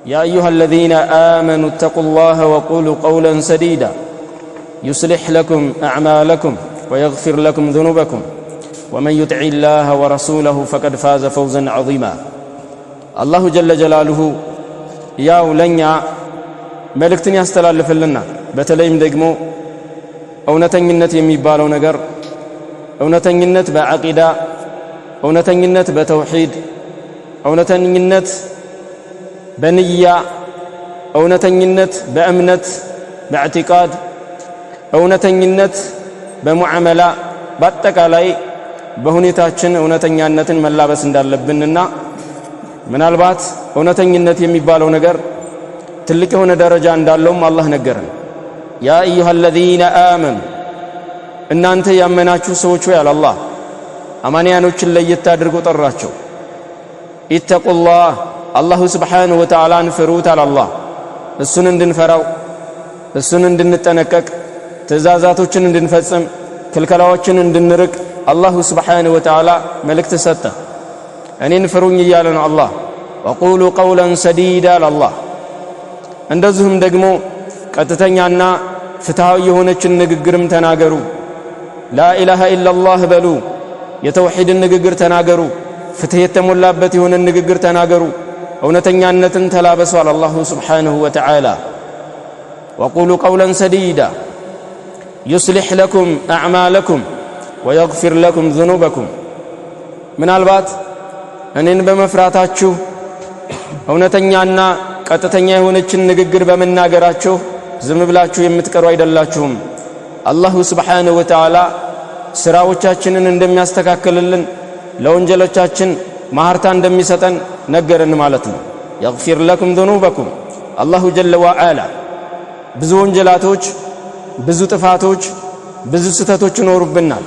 يا أيها الذين آمنوا اتقوا الله وقولوا قولا سديدا يصلح لكم أعمالكم ويغفر لكم ذنوبكم ومن يطع الله ورسوله فقد فاز فوزا عظيما الله جل جلاله يا ولنيا መልእክትን ያስተላልፍልናል በተለይም ደግሞ እውነተኝነት የሚባለው ነገር እውነተኝነት በአቂዳ እውነተኝነት በተውሂድ እውነተኝነት በንያ እውነተኝነት በእምነት በኢዕቲቃድ እውነተኝነት በሙዓመላ በአጠቃላይ በሁኔታችን እውነተኛነትን መላበስ እንዳለብንና ምናልባት እውነተኝነት የሚባለው ነገር ትልቅ የሆነ ደረጃ እንዳለውም አላህ ነገረን። ያ አዩሃ الذين آمنوا እናንተ ያመናችሁ ሰዎች ሆይ አለ አላህ አማንያኖችን ለየት አድርጎ ጠራቸው። ኢተቁላህ አላሁ ስብሓነሁ ወተዓላን ፍሩት አለ አላህ። እሱን እንድንፈራው እሱን እንድንጠነቀቅ ትእዛዛቶችን እንድንፈጽም ክልከላዎችን እንድንርቅ አላሁ ስብሓነሁ ወተዓላ መልእክት ሰጠ። እኔን ፍሩኝ እያለ ነው አላህ። ወቁሉ ቀውለን ሰዲዳ አለ አላህ። እንደዚሁም ደግሞ ቀጥተኛና ፍትሃዊ የሆነችን ንግግርም ተናገሩ። ላኢላሃ ኢላላህ በሉ። የተውሂድን ንግግር ተናገሩ። ፍትህ የተሞላበት የሆነ ንግግር ተናገሩ። እውነተኛነትን ተላበሱ አለ አላሁ ስብሓነሁ ወተዓላ። ወቁሉ ቀውለን ሰዲዳ ዩስሊሕ ለኩም አዕማለኩም ወየግፊር ለኩም ዙኑበኩም። ምናልባት እኔን በመፍራታችሁ እውነተኛና ቀጥተኛ የሆነችን ንግግር በመናገራችሁ ዝም ብላችሁ የምትቀሩ አይደላችሁም። አላሁ ስብሓነሁ ወተዓላ ስራዎቻችንን እንደሚያስተካክልልን ለወንጀሎቻችን ማህርታ እንደሚሰጠን ነገርን ማለት ነው። የግፊር ለኩም ዙኑበኩም። አላሁ ጀለ ወዐላ ብዙ ወንጀላቶች፣ ብዙ ጥፋቶች፣ ብዙ ስህተቶች ይኖሩብናል።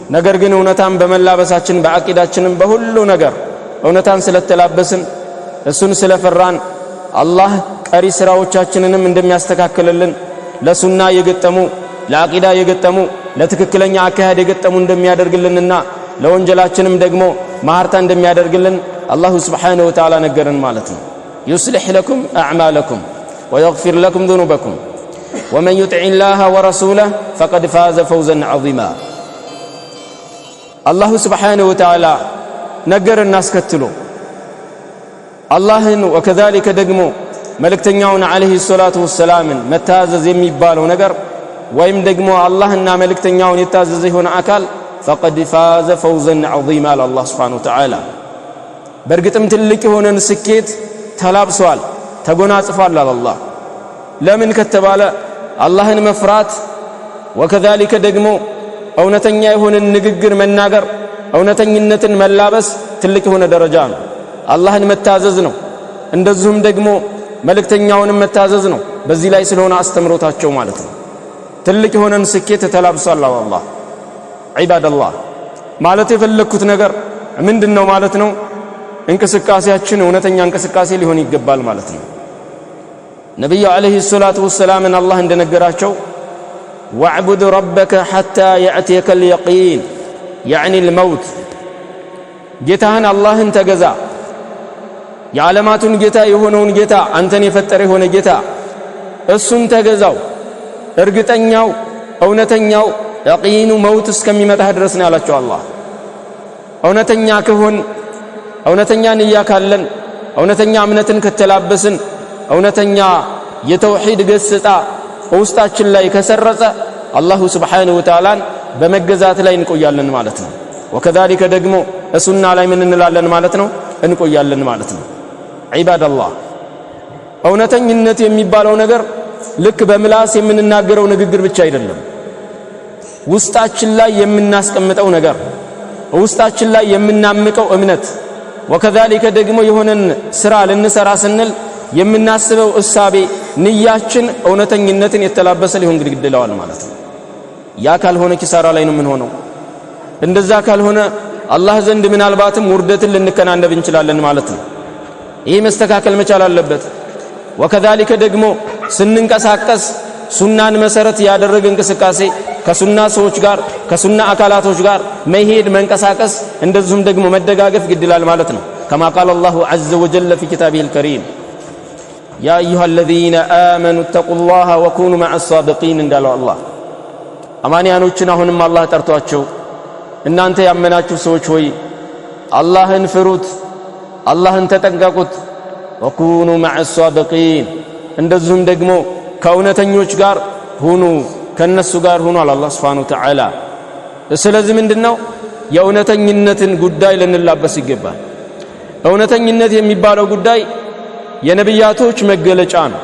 ነገር ግን እውነታን በመላበሳችን በአቂዳችንም በሁሉ ነገር እውነታን ስለተላበስን እሱን ስለፈራን አላህ ቀሪ ስራዎቻችንንም እንደሚያስተካክልልን ለሱና የገጠሙ ለአቂዳ የገጠሙ ለትክክለኛ አካሄድ የገጠሙ እንደሚያደርግልንና ለወንጀላችንም ደግሞ ማህርታ እንደሚያደርግልን አላሁ ስብሓነሁ ወተዓላ ነገርን ማለት ነው። ዩስሊሕ ለኩም አዕማለኩም ወየግፊር ለኩም ዙኑበኩም ወመን ዩጢዕ ላህ ወረሱለህ ፈቀድ ፋዘ ፈውዘን ዐዚማ። አላሁ ስብሓነሁ ወተዓላ ነገርን አስከትሎ አላህን ወከዛሊከ ደግሞ መልእክተኛውን ዓለይሂ ሰላቱ ወሰላምን መታዘዝ የሚባለው ነገር ወይም ደግሞ አላህና መልእክተኛውን የታዘዘ የሆነ አካል ፈቀድ ፋዘ ፈውዘን ዐዚማ አለ አላህ ሱብሓነሁ ወተዓላ። በእርግጥም ትልቅ የሆነን ስኬት ተላብሷል ተጎናጽፏል አለ አላህ። ለምን ከተባለ አላህን መፍራት ወከዛሊከ ደግሞ እውነተኛ የሆነን ንግግር መናገር እውነተኝነትን መላበስ ትልቅ የሆነ ደረጃ ነው። አላህን መታዘዝ ነው። እንደዚሁም ደግሞ መልእክተኛውንም መታዘዝ ነው። በዚህ ላይ ስለሆነ አስተምሮታቸው ማለት ነው። ትልቅ የሆነን ስኬት ተላብሷል አላህ። ዒባደላህ ማለት የፈለኩት ነገር ምንድነው ማለት ነው? እንቅስቃሴያችን እውነተኛ እንቅስቃሴ ሊሆን ይገባል ማለት ነው። ነብዩ አለይሂ ሰላቱ ወሰላም አላህ እንደነገራቸው ወዕቡድ ረበከ ሐታ የእትየከል የቂን ያዕኒ ልመውት፣ ጌታህን አላህን ተገዛ፣ የዓለማቱን ጌታ የሆነውን ጌታ አንተን የፈጠረ የሆነ ጌታ እሱን ተገዛው፣ እርግጠኛው እውነተኛው የቂኑ መውት እስከሚመጣህ ድረስ ነው ያላቸው አላህ። እውነተኛ ከሆን እውነተኛ ንያ ካለን እውነተኛ እምነትን ከተላበስን እውነተኛ የተውሂድ ገጽታ በውስጣችን ላይ ከሰረጸ አላሁ ስብሓነሁ ወተዓላን በመገዛት ላይ እንቆያለን ማለት ነው። ወከዛሊከ ደግሞ እሱና ላይ ምን እንላለን ማለት ነው? እንቆያለን ማለት ነው። ዒባደላህ እውነተኝነት የሚባለው ነገር ልክ በምላስ የምንናገረው ንግግር ብቻ አይደለም። ውስጣችን ላይ የምናስቀምጠው ነገር፣ ውስጣችን ላይ የምናምቀው እምነት፣ ወከዛሊከ ደግሞ የሆነን ስራ ልንሰራ ስንል የምናስበው እሳቤ ንያችን እውነተኝነትን የተላበሰ ሊሆን ግድግድለዋል ማለት ነው። ያ ካልሆነ ኪሳራ ላይ ነው የምንሆነው። እንደዛ ካልሆነ አላህ ዘንድ ምናልባትም ውርደትን ልንከናነብ እንችላለን ማለት ነው። ይህ መስተካከል መቻል አለበት። ወከዛሊከ ደግሞ ስንንቀሳቀስ ሱናን መሰረት ያደረገ እንቅስቃሴ ከሱና ሰዎች ጋር ከሱና አካላቶች ጋር መሄድ መንቀሳቀስ፣ እንደዚሁም ደግሞ መደጋገፍ ግድላል ማለት ነው። ከማ ቃል አላሁ ዐዘ ወጀለ ፊ ኪታቢሂል ከሪም ያ አዩሃ الذين آمنوا اتقوا الله وكونوا مع الصادقين እንዳለው አላህ አማንያኖችን አሁንም አላህ ጠርቷቸው እናንተ ያመናችሁ ሰዎች ሆይ አላህን ፍሩት አላህን ተጠንቀቁት وكونوا مع الصادقين እንደዚሁም ደግሞ ከእውነተኞች ጋር ሁኑ ከነሱ ጋር ሁኑ አለ አላህ Subhanahu Wa Ta'ala ስለዚህ ምንድነው የእውነተኝነትን ጉዳይ ልንላበስ ይገባል እውነተኝነት የሚባለው ጉዳይ የነብያቶች መገለጫ ነው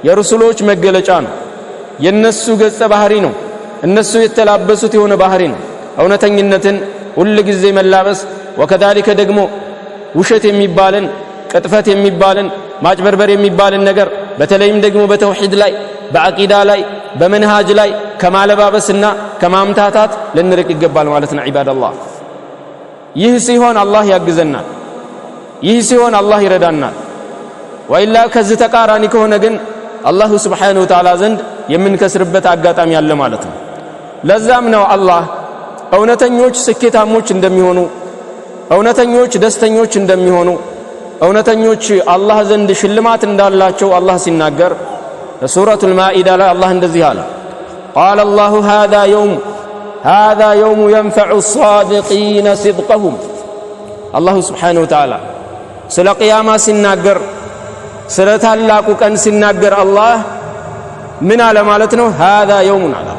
የረሱሎች መገለጫ ነው የነሱ ገጸ ባህሪ ነው እነሱ የተላበሱት የሆነ ባህሪ ነው እውነተኝነትን ሁሉ ጊዜ መላበስ ወከዳሊከ ደግሞ ውሸት የሚባልን ቅጥፈት የሚባልን ማጭበርበር የሚባልን ነገር በተለይም ደግሞ በተውሂድ ላይ በአቂዳ ላይ በመንሃጅ ላይ ከማለባበስና ከማምታታት ልንርቅ ይገባል ማለት ነው ዒባደላህ ይህ ሲሆን አላህ ያግዘናል ይህ ሲሆን አላህ ይረዳናል ወይላ ከዚህ ተቃራኒ ከሆነ ግን አላህ Subhanahu Wa Ta'ala ዘንድ የምንከስርበት አጋጣሚ ያለ ማለት ነው ለዛም ነው አላህ እውነተኞች ስኬታሞች እንደሚሆኑ እውነተኞች ደስተኞች እንደሚሆኑ እውነተኞች አላህ ዘንድ ሽልማት እንዳላቸው አላህ ሲናገር በሱረቱል ማኢዳ ላይ አላህ እንደዚህ አለ قال الله هذا يوم ينفع الصادقين صدقهم الله سبحانه وتعالى ስለ ቂያማ ሲናገር ስለ ታላቁ ቀን ሲናገር አላህ ምን አለ ማለት ነው هذا يوم على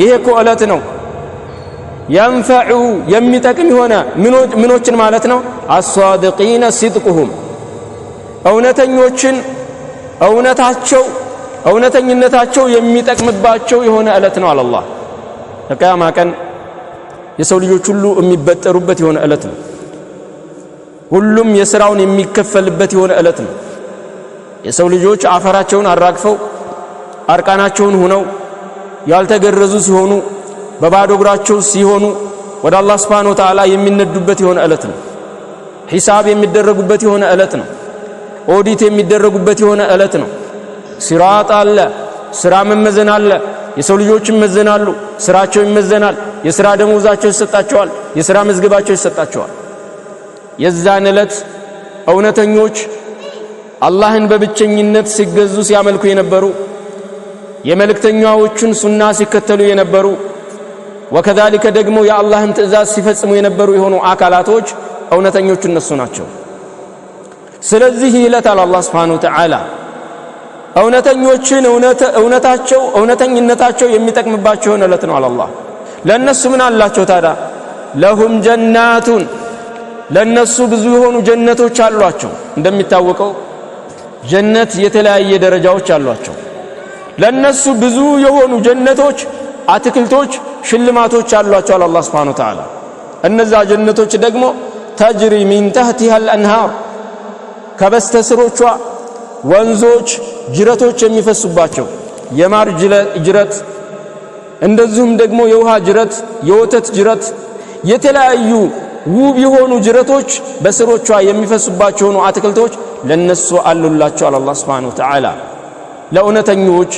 ይሄ እኮ ዕለት ነው ينفع የሚጠቅም ሆነ ምኖችን ማለት ነው الصادقين صدقهم እውነተኞችን እውነተኝነታቸው የሚጠቅምባቸው የሆነ ዕለት ነው አለ አላህ ለቂያማ ቀን የሰው ልጆች ሁሉ የሚበጠሩበት የሆነ ዕለት ነው ሁሉም የሥራውን የሚከፈልበት የሆነ ዕለት ነው የሰው ልጆች አፈራቸውን አራግፈው አርቃናቸውን ሆነው ያልተገረዙ ሲሆኑ በባዶ እግራቸው ሲሆኑ ወደ አላህ Subhanahu Wa Ta'ala የሚነዱበት የሆነ ዕለት ነው ሒሳብ የሚደረጉበት የሆነ ዕለት ነው ኦዲት የሚደረጉበት የሆነ ዕለት ነው ሲራጥ አለ ስራ መመዘን አለ የሰው ልጆች ይመዘናሉ ስራቸው ይመዘናል የሥራ ደሞዛቸው ይሰጣቸዋል የሥራ መዝገባቸው ይሰጣቸዋል የዛን ዕለት እውነተኞች አላህን በብቸኝነት ሲገዙ ሲያመልኩ የነበሩ የመልእክተኛዎቹን ሱና ሲከተሉ የነበሩ ወከዛሊከ ደግሞ የአላህን ትእዛዝ ሲፈጽሙ የነበሩ የሆኑ አካላቶች እውነተኞቹ እነሱ ናቸው ስለዚህ ይለታል አላህ Subhanahu Wa Ta'ala እውነተኞችን እውነተኝነታቸው የሚጠቅምባቸው የሆነ ዕለት ነው አላህ ለነሱ ምን አላቸው ታዲያ ለሁም ጀናቱን ለነሱ ብዙ የሆኑ ጀነቶች አሏቸው እንደሚታወቀው ጀነት የተለያየ ደረጃዎች አሏቸው ለነሱ ብዙ የሆኑ ጀነቶች አትክልቶች ሽልማቶች አሏቸው አላህ Subhanahu Wa Ta'ala እነዛ ጀነቶች ደግሞ ተጅሪ ሚን ተህቲሃ الانهار ከበስተስሮቿ ወንዞች ጅረቶች የሚፈሱባቸው የማር ጅረት እንደዚሁም ደግሞ የውሃ ጅረት የወተት ጅረት የተለያዩ ውብ የሆኑ ጅረቶች በስሮቿ የሚፈሱባቸው ነው አትክልቶች ለነሱ አሉላቸው አላህ Subhanahu Wa Ta'ala ለእውነተኞች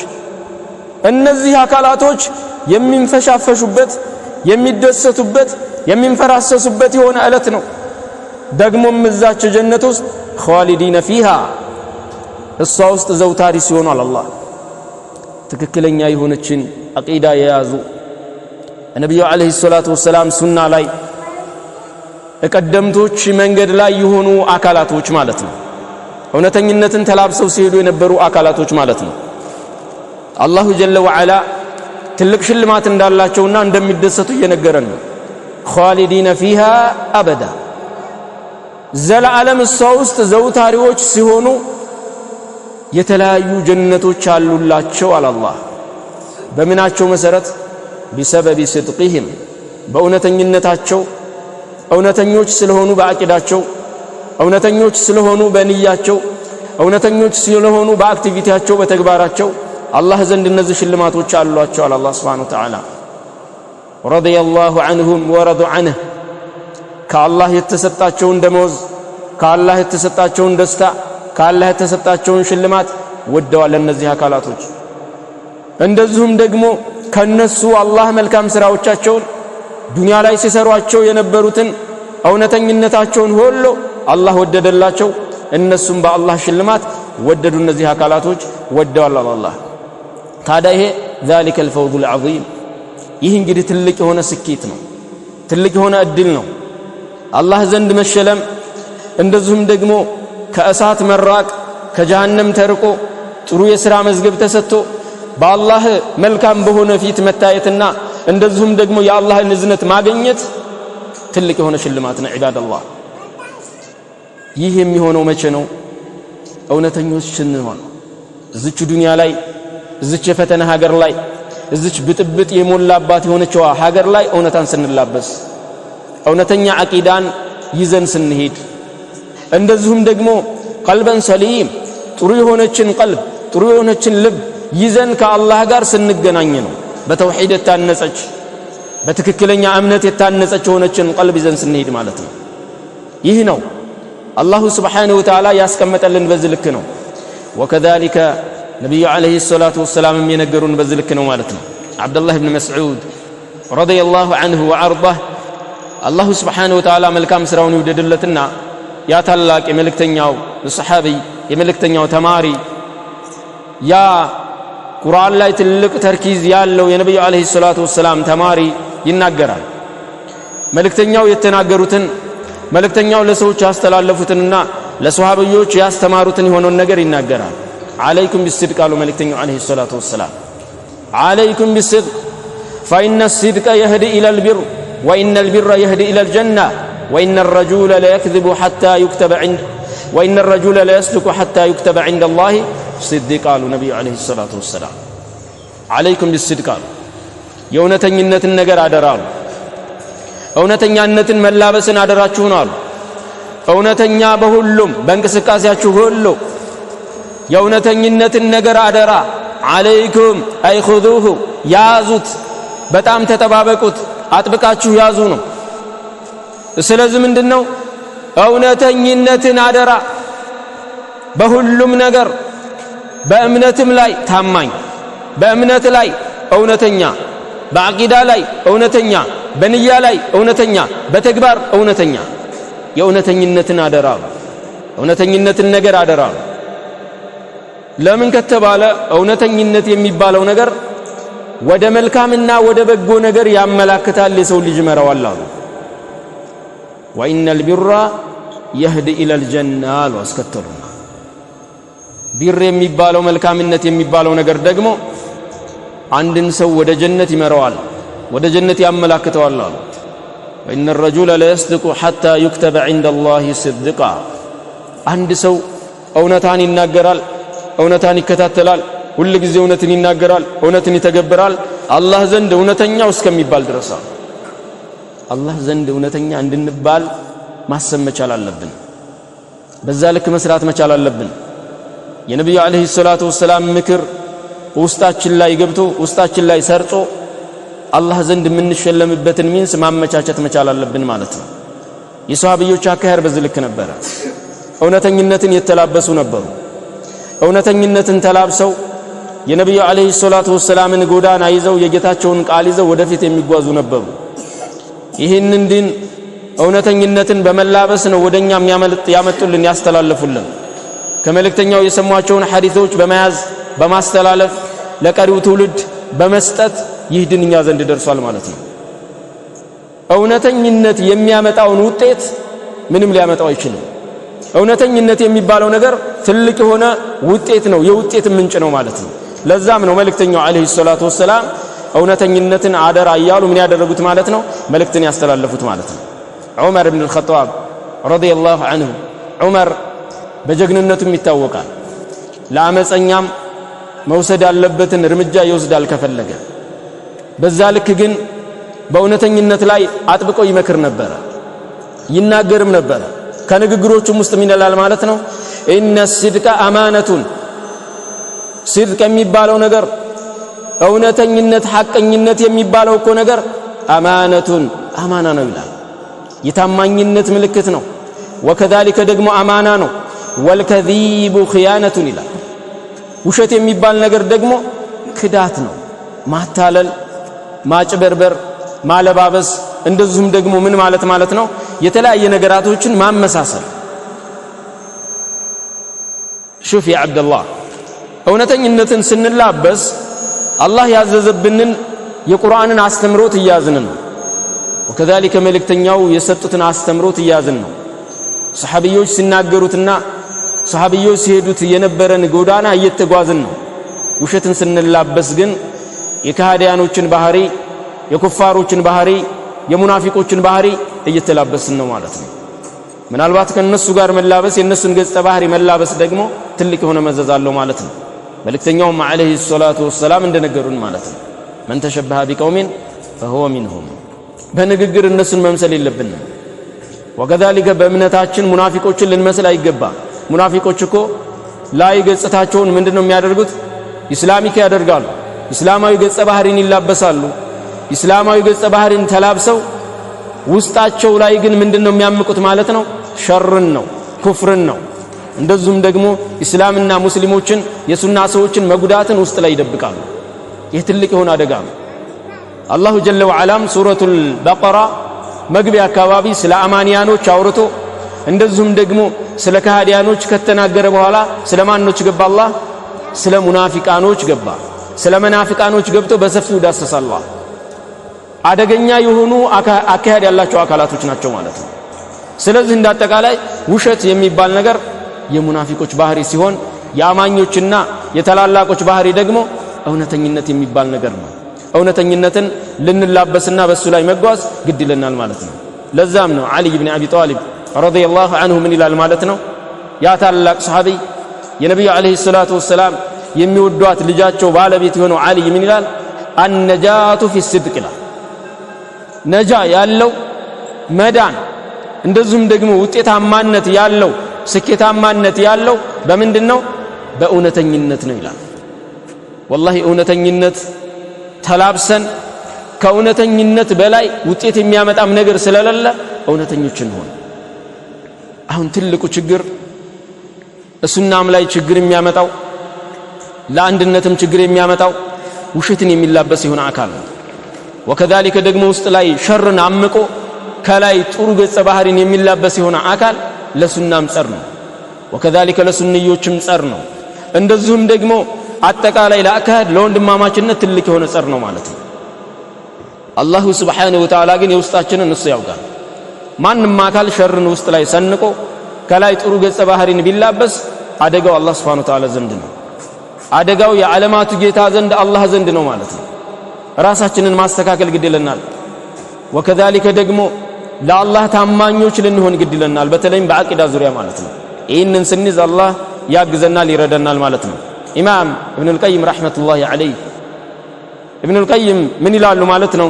እነዚህ አካላቶች የሚንፈሻፈሹበት የሚደሰቱበት የሚንፈራሰሱበት የሆነ ዕለት ነው ደግሞም እዛች ጀነት ውስጥ ኻሊዲነ ፊሃ እሷ ውስጥ ዘውታሪ ሲሆኑ አላህ ትክክለኛ የሆነችን አቂዳ የያዙ ነብዩ አለይሂ ሰላቱ ወሰላም ሱና ላይ ቀደምቶች መንገድ ላይ የሆኑ አካላቶች ማለት ነው እውነተኝነትን ተላብሰው ሲሄዱ የነበሩ አካላቶች ማለት ነው አላሁ ጀለ ወዐላ ትልቅ ሽልማት እንዳላቸውና እንደሚደሰቱ እየነገረን ነው ኻሊዲነ ፊሃ አበዳ ዘላለም እሷ ውስጥ ዘውታሪዎች ሲሆኑ የተለያዩ ጀነቶች አሉላቸው አላህ በምናቸው መሰረት بسبب صدقهم በእውነተኝነታቸው እውነተኞች ስለሆኑ በአቂዳቸው እውነተኞች ስለሆኑ በንያቸው እውነተኞች ስለሆኑ በአክቲቪቲያቸው በተግባራቸው አላህ ዘንድ እነዚህ ሽልማቶች አሏቸው አላህ Subhanahu Wa Ta'ala رضي الله عنهم ورضوا عنه ከአላህ የተሰጣቸውን ደሞዝ ከአላህ የተሰጣቸውን ደስታ ከአላህ የተሰጣቸውን ሽልማት ወደዋል እነዚህ አካላቶች እንደዚሁም ደግሞ ከነሱ አላህ መልካም ስራዎቻቸውን ዱንያ ላይ ሲሰሯቸው የነበሩትን እውነተኝነታቸውን ሁሉ አላህ ወደደላቸው እነሱም በአላህ ሽልማት ወደዱ እነዚህ አካላቶች ወደዋል አላህ ታዲያ ይሄ ذلك الفوز العظيم ይህ እንግዲህ ትልቅ የሆነ ስኬት ነው ትልቅ የሆነ እድል ነው አላህ ዘንድ መሸለም እንደዚሁም ደግሞ ከእሳት መራቅ ከጀሃነም ተርቆ ጥሩ የሥራ መዝገብ ተሰጥቶ በአላህ መልካም በሆነ ፊት መታየትና እንደዚሁም ደግሞ የአላህን እዝነት ማግኘት ትልቅ የሆነ ሽልማት ነው ዒባደላህ ይህ የሚሆነው መቼ ነው እውነተኞች ስንሆን እዚች ዱንያ ላይ እዚች የፈተና ሀገር ላይ እዚች ብጥብጥ የሞላባት የሆነችው ሀገር ላይ እውነታን ስንላበስ እውነተኛ አቂዳን ይዘን ስንሄድ እንደዚሁም ደግሞ ቀልበን ሰሊም ጥሩ የሆነችን ቀልብ ጥሩ የሆነችን ልብ ይዘን ከአላህ ጋር ስንገናኝ ነው በተውሂድ የታነጸች በትክክለኛ እምነት የታነጸች የሆነችን ቀልብ ይዘን ስንሄድ ማለት ነው ይህ ነው አላሁ ስብሓነሁ ወተዓላ ያስቀመጠልን በዚህ ልክ ነው ወከዛሊከ ነብዩ አለይሂ ሰላቱ ወሰላም የነገሩን በዚህ ልክ ነው ማለት ነው አብዱላህ ኢብኑ መስዑድ ረዲየላሁ ዐንሁ ወአርዳህ አላሁ ስብሓነሁ ወተዓላ መልካም ስራውን ይወደድለትና ያ ታላቅ የመልእክተኛው ሰሐቢ የመልእክተኛው ተማሪ ያ ቁርአን ላይ ትልቅ ተርኪዝ ያለው የነብዩ አለይሂ ሰላቱ ወሰላም ተማሪ ይናገራል መልእክተኛው የተናገሩትን መልእክተኛው ለሰዎች ያስተላለፉትንና ለሷሃቢዎች ያስተማሩትን የሆነውን ነገር ይናገራል عليكم بالصدق قالوا ملكتين عليه الصلاة والسلام عليكم بالصدق فإن الصدق يهدي إلى البر وإن البر يهدي إلى الجنة وإن الرجل لا يكذب حتى يكتب عند وإن الرجل لا يصدق حتى يكتب عند الله صدق قالوا نبي عليه الصلاة والسلام عليكم بالصدق قالوا የእውነተኝነትን ነገር አደራሉ እውነተኛነትን መላበስን አደራችሁን አሉ እውነተኛ በሁሉም በእንቅስቃሴያችሁ ሁሉ የእውነተኝነትን ነገር አደራ عليكم أي خذوه ያዙት በጣም ተጠባበቁት አጥብቃችሁ ያዙ ነው ስለዚህ ምንድነው እውነተኝነትን አደራ በሁሉም ነገር በእምነትም ላይ ታማኝ በእምነት ላይ እውነተኛ በአቂዳ ላይ እውነተኛ በንያ ላይ እውነተኛ በተግባር እውነተኛ የእውነተኝነትን አደራ እውነተኝነትን ነገር አደራ ለምን ከተባለ እውነተኝነት የሚባለው ነገር ወደ መልካምና ወደ በጎ ነገር ያመላክታል የሰው ልጅ መራዋል አሉ ወኢነል ቢራ يهدي الى الجنه ወስከተሉና ቢር የሚባለው መልካምነት የሚባለው ነገር ደግሞ አንድን ሰው ወደ ጀነት ይመራዋል ወደ ጀነት ያመላክተዋል አሉ وان الرجل لا يصدق حتى يكتب عند الله صدقا አንድ ሰው እውነታን ይናገራል እውነታን ይከታተላል ሁሉ ጊዜ እውነትን ይናገራል እውነትን ይተገብራል አላህ ዘንድ እውነተኛው እስከሚባል ድረስ አላህ ዘንድ እውነተኛ እንድንባል ማሰብ መቻል አለብን በዛ ልክ መስራት መቻል አለብን የነብዩ አለይሂ ሰላቱ ወሰላም ምክር ውስጣችን ላይ ገብቶ ውስጣችን ላይ ሰርጾ አላህ ዘንድ የምንሸለምበትን ሚንስ ማመቻቸት መቻል አለብን ማለት ነው የሷሃቢዎች አካሄድ በዚህ ልክ ነበር እውነተኝነትን የተላበሱ ነበሩ እውነተኝነትን ተላብሰው የነብዩ አለይሂ ሰላቱ ወሰላምን ጎዳና ይዘው የጌታቸውን ቃል ይዘው ወደፊት የሚጓዙ ነበሩ ይህንን ዲን እውነተኝነትን በመላበስ ነው ወደኛ ያመጡልን ያስተላልፉልን ከመልእክተኛው የሰሟቸውን ሐዲሶች በመያዝ በማስተላለፍ ለቀሪው ትውልድ በመስጠት ይህ ዲን እኛ ዘንድ ደርሷል ማለት ነው እውነተኝነት የሚያመጣውን ውጤት ምንም ሊያመጣው አይችልም እውነተኝነት የሚባለው ነገር ትልቅ የሆነ ውጤት ነው የውጤት ምንጭ ነው ማለት ነው ለዛም ነው መልእክተኛው አለይሂ ሰላቱ ወሰላም እውነተኝነትን አደራ እያሉ ምን ያደረጉት ማለት ነው መልእክትን ያስተላልፉት ማለት ነው ዑመር ኢብኑ አልኸጣብ ረዲየላሁ ዐንሁ ዑመር በጀግንነቱም ይታወቃል ለአመፀኛም መውሰድ ያለበትን እርምጃ ይወስዳል ከፈለገ በዛ ልክ ግን በእውነተኝነት ላይ አጥብቆ ይመክር ነበር ይናገርም ነበር ከንግግሮቹም ውስጥ ምን ይላል ማለት ነው ኢነ ሲድቀ አማነቱን ሲድቅ የሚባለው ነገር እውነተኝነት ሐቀኝነት የሚባለው እኮ ነገር አማነቱን አማና ነው ይላል የታማኝነት ምልክት ነው ወከዛሊከ ደግሞ አማና ነው ወልከዚቡ ኺያነቱን ይላል ውሸት የሚባል ነገር ደግሞ ክዳት ነው ማታለል ማጭበርበር ማለባበስ እንደዚሁም ደግሞ ምን ማለት ነው የተለያየ ነገራቶችን ማመሳሰል ሹፍ ያ አብደላህ እውነተኝነትን ስንላበስ አላህ ያዘዘብንን የቁርአንን አስተምሮት እያዝን ነው። ወከዛሊከ መልእክተኛው የሰጡትን አስተምሮት እያዝን ነው። ሰሐቢዮች ሲናገሩትና ሰሐቢዮች ሲሄዱት የነበረን ጎዳና እየተጓዝን ነው። ውሸትን ስንላበስ ግን የካህዲያኖችን ባህሪ፣ የኩፋሮችን ባህሪ፣ የሙናፊቆችን ባህሪ እየተላበስን ነው ማለት ነው። ምናልባት ከነሱ ጋር መላበስ የነሱን ገጽ ባህሪ መላበስ ደግሞ ትልቅ የሆነ መዘዝ አለው ማለት ነው። መልእክተኛውም አለይሂ ሰላቱ ወሰላም እንደነገሩን ማለት ነው መን ተሸበሀ ቢቀውሚን ፈሁወ ሚንሁም። በንግግር እነሱን መምሰል የለብንም። ወከዛሊከ በእምነታችን ሙናፊቆችን ልንመስል አይገባም። ሙናፊቆች እኮ ላይ ገጽታቸውን ምንድነው የሚያደርጉት? ኢስላሚክ ያደርጋሉ። ኢስላማዊ ገጸ ባህሪን ይላበሳሉ። ኢስላማዊ ገጸ ባህሪን ተላብሰው ውስጣቸው ላይ ግን ምንድነው የሚያምቁት ማለት ነው? ሸርን ነው፣ ኩፍርን ነው። እንደዚሁም ደግሞ ኢስላምና ሙስሊሞችን የሱና ሰዎችን መጉዳትን ውስጥ ላይ ይደብቃሉ። ይህ ትልቅ የሆነ አደጋ ነው። አላሁ ጀለ ወዐላም ሱረቱል በቀራ መግቢያ አካባቢ ስለ አማንያኖች አውርቶ እንደዚሁም ደግሞ ስለ ከሃዲያኖች ከተናገረ በኋላ ስለ ማኖች ገባ? አላህ ስለ ሙናፊቃኖች ገባ። ስለ መናፊቃኖች ገብቶ በሰፊው ዳሰሳላህ። አደገኛ የሆኑ አካሄድ ያላቸው አካላቶች ናቸው ማለት ነው። ስለዚህ እንዳጠቃላይ ውሸት የሚባል ነገር የሙናፊቆች ባህሪ ሲሆን የአማኞችና የተላላቆች ባህሪ ደግሞ እውነተኝነት የሚባል ነገር ነው። እውነተኝነትን ልንላበስና በሱ ላይ መጓዝ ግድ ይለናል ማለት ነው። ለዛም ነው ዓሊ ብን አቢ ጣሊብ ረዲየላሁ ዐንሁ ምን ይላል ማለት ነው? ያ ታላቅ ሰሐቢ የነብዩ አለይሂ ሰላቱ ወሰላም የሚወዷት ልጃቸው ባለቤት የሆነው ዓሊ ምን ይላል? አነጃቱ ፊ ሲድቅ ይላል። ነጃ ያለው መዳን እንደዚሁም ደግሞ ውጤታማነት ያለው ስኬታማነት ያለው በምንድነው? በእውነተኝነት ነው ይላል። ወላሂ እውነተኝነት ተላብሰን ከእውነተኝነት በላይ ውጤት የሚያመጣም ነገር ስለሌለ እውነተኞች እንሆን። አሁን ትልቁ ችግር እሱናም ላይ ችግር የሚያመጣው ለአንድነትም ችግር የሚያመጣው ውሸትን የሚላበስ የሆነ አካል ነው። ወከዛሊከ ደግሞ ውስጥ ላይ ሸርን አምቆ ከላይ ጥሩ ገጸ ባህሪን የሚላበስ የሆነ አካል ለሱናም ጸር ነው። ወከዛሊከ ለሱንዮችም ጸር ነው። እንደዚሁም ደግሞ አጠቃላይ ለአካሄድ ለወንድማማችነት ትልቅ የሆነ ጸር ነው ማለት ነው። አላሁ ሱብሓነሁ ወተዓላ ግን የውስጣችንን እሱ ያውቃል። ማንም አካል ሸርን ውስጥ ላይ ሰንቆ ከላይ ጥሩ ገጸ ባህሪን ቢላበስ አደጋው አላህ ሱብሓነሁ ወተዓላ ዘንድ ነው። አደጋው የዓለማቱ ጌታ ዘንድ አላህ ዘንድ ነው ማለት ነው። ራሳችንን ማስተካከል ግድ ይለናል። ወከዛሊከ ደግሞ ለአላህ ታማኞች ልንሆን ግድ ይለናል። በተለይም በአቂዳ ዙሪያ ማለት ነው። ይህንን ስንይዝ አላህ ያግዘናል ይረዳናል ማለት ነው። ኢማም ኢብኑል ቀይም ረሕመቱላሂ ዐለይህ ኢብኑል ቀይም ምን ይላሉ ማለት ነው?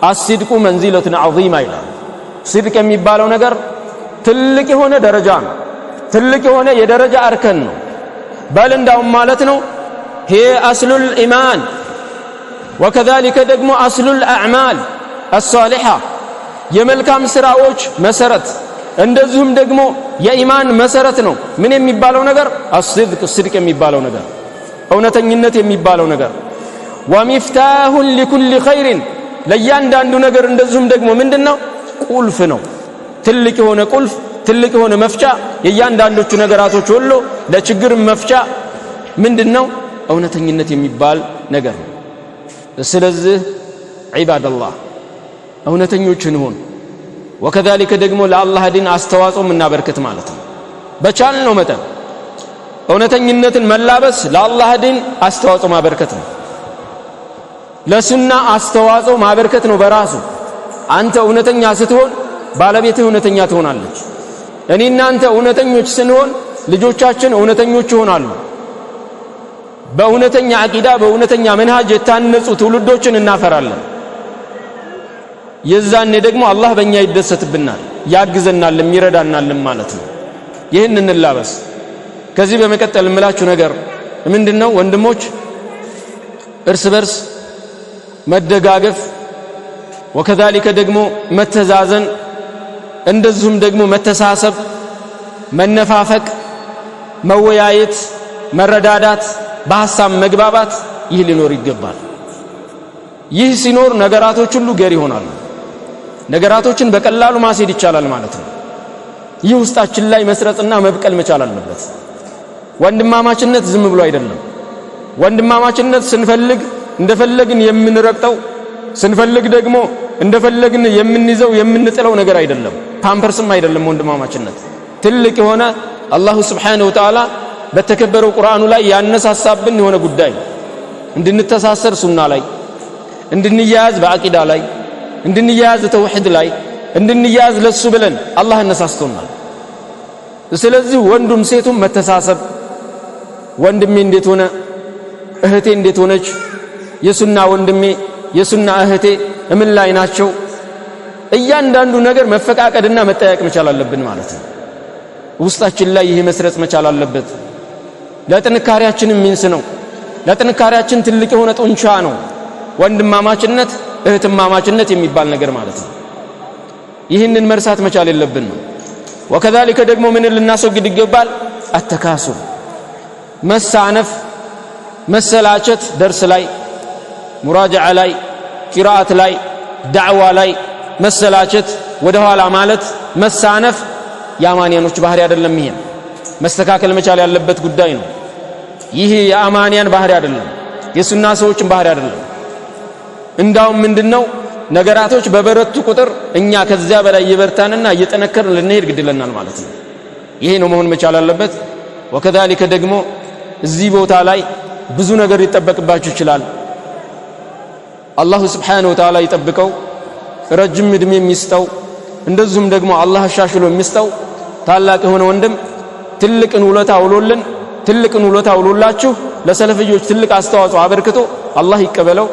አስሲድቁ መንዚለቱን ዐዚማ ይላል። ሲድቅ የሚባለው ነገር ትልቅ የሆነ ደረጃ ነው። ትልቅ የሆነ የደረጃ እርከን ነው። በል እንዳውም ማለት ነው ይሄ አስሉል ኢማን ወከዛሊከ ደግሞ አስሉል አዕማል አሷሊሓ የመልካም ስራዎች መሰረት እንደዚሁም ደግሞ የኢማን መሰረት ነው። ምን የሚባለው ነገር? አስሲድቅ ሲድቅ የሚባለው ነገር እውነተኝነት የሚባለው ነገር ወሚፍታሁን ሊኩል ኸይሪን ለእያንዳንዱ ነገር እንደዚሁም ደግሞ ምንድነው? ቁልፍ ነው። ትልቅ የሆነ ቁልፍ ትልቅ የሆነ መፍቻ የእያንዳንዶቹ ነገራቶች ሁሉ ለችግር መፍቻ ምንድነው? እውነተኝነት የሚባል ነገር ነው። ስለዚህ ዒባደላህ እውነተኞች እንሁን። ወከዛሊከ ደግሞ ለአላህ ዲን አስተዋጽኦ እናበርክት ማለት ነው። በቻልነው መጠን እውነተኝነትን መላበስ ለአላህ ዲን አስተዋጽኦ ማበርከት ነው። ለሱና አስተዋጽኦ ማበርከት ነው በራሱ። አንተ እውነተኛ ስትሆን ባለቤትህ እውነተኛ ትሆናለች። እኔ እናንተ እውነተኞች ስንሆን ልጆቻችን እውነተኞች ይሆናሉ። በእውነተኛ አቂዳ በእውነተኛ መንሃጅ የታነጹ ትውልዶችን እናፈራለን። የዛኔ ደግሞ አላህ በእኛ ይደሰትብናል፣ ያግዘናል፣ ይረዳናል ማለት ነው። ይህን እንላበስ። ከዚህ በመቀጠል የምላችሁ ነገር ምንድነው? ወንድሞች እርስ በርስ መደጋገፍ ወከዛሊከ ደግሞ መተዛዘን እንደዚሁም ደግሞ መተሳሰብ፣ መነፋፈቅ፣ መወያየት፣ መረዳዳት፣ በሐሳብ መግባባት ይህ ሊኖር ይገባል። ይህ ሲኖር ነገራቶች ሁሉ ገር ይሆናሉ። ነገራቶችን በቀላሉ ማስሄድ ይቻላል ማለት ነው። ይህ ውስጣችን ላይ መስረጽና መብቀል መቻል አለበት። ወንድማማችነት ዝም ብሎ አይደለም። ወንድማማችነት ስንፈልግ እንደፈለግን የምንረግጠው ስንፈልግ ደግሞ እንደፈለግን የምንይዘው የምንጥለው ነገር አይደለም። ፓምፐርስም አይደለም። ወንድማማችነት ትልቅ የሆነ አላሁ ስብሓነሁ ወተዓላ በተከበረው ቁርአኑ ላይ ያነሳሳብን የሆነ ጉዳይ እንድንተሳሰር ሱና ላይ እንድንያያዝ በአቂዳ ላይ እንድንያያዝ ተውሂድ ላይ እንድንያያዝ ለሱ ብለን አላህ አነሳስቶናል። ስለዚህ ወንዱም ሴቱም መተሳሰብ ወንድሜ እንዴት ሆነ እህቴ እንዴት ሆነች የሱና ወንድሜ የሱና እህቴ ምን ላይ ናቸው እያንዳንዱ ነገር መፈቃቀድና መጠያየቅ መቻል አለብን ማለት ነው። ውስጣችን ላይ ይሄ መስረጽ መቻል አለበት። ለጥንካሬያችን ሚንስ ነው። ለጥንካሬያችን ትልቅ የሆነ ጡንቻ ነው ወንድማማችነት እህትማማችነት የሚባል ነገር ማለት ነው። ይህንን መርሳት መቻል የለብን ነው። ወከዛሊከ ደግሞ ምን ልናስወግድ ይገባል? አተካሱል መሳነፍ መሰላቸት ደርስ ላይ ሙራጃዓ ላይ ቂራአት ላይ ዳዕዋ ላይ መሰላቸት ወደ ኋላ ማለት መሳነፍ የአማንያኖች ባህሪ አይደለም። ይሄን መስተካከል መቻል ያለበት ጉዳይ ነው። ይሄ የአማንያን ባህሪ አይደለም፣ የሱና ሰዎችን ባህሪ አይደለም። እንዳውም ምንድነው ነገራቶች በበረቱ ቁጥር እኛ ከዚያ በላይ እየበርታንና እየጠነከርን ልንሄድ ግድለናል ማለት ነው። ይሄ ነው መሆን መቻል አለበት። ወከዛሊከ ደግሞ እዚህ ቦታ ላይ ብዙ ነገር ሊጠበቅባችሁ ይችላል። አላሁ ስብሓነሁ ወተዓላ ይጠብቀው፣ ረጅም ዕድሜ የሚስጠው፣ እንደዚሁም ደግሞ አላህ አሻሽሎ የሚስጠው ታላቅ የሆነ ወንድም ትልቅን ውለታ ውሎልን ትልቅን ውለታ ውሎላችሁ ለሰለፍዮች ትልቅ አስተዋጽኦ አበርክቶ አላህ ይቀበለው፣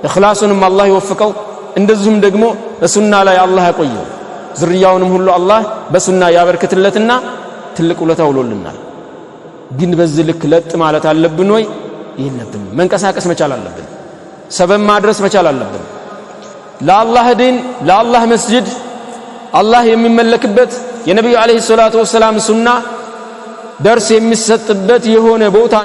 እኽላሱንም አላህ ይወፍቀው፣ እንደዚሁም ደግሞ በሱና ላይ አላህ ያቆየው፣ ዝርያውንም ሁሉ አላህ በሱና ያበርክትለትና ትልቅ ውለታ ውሎልናል። ግን በዚህ ልክ ለጥ ማለት አለብን ወይ? የለብንም። መንቀሳቀስ መቻል አለብን። ሰበብ ማድረስ መቻል አለብን። ለአላህ ዲን ለአላህ መስጂድ አላህ የሚመለክበት የነብዩ አለይሂ ሰላቱ ወሰላም ሱና ደርስ የሚሰጥበት የሆነ ቦታ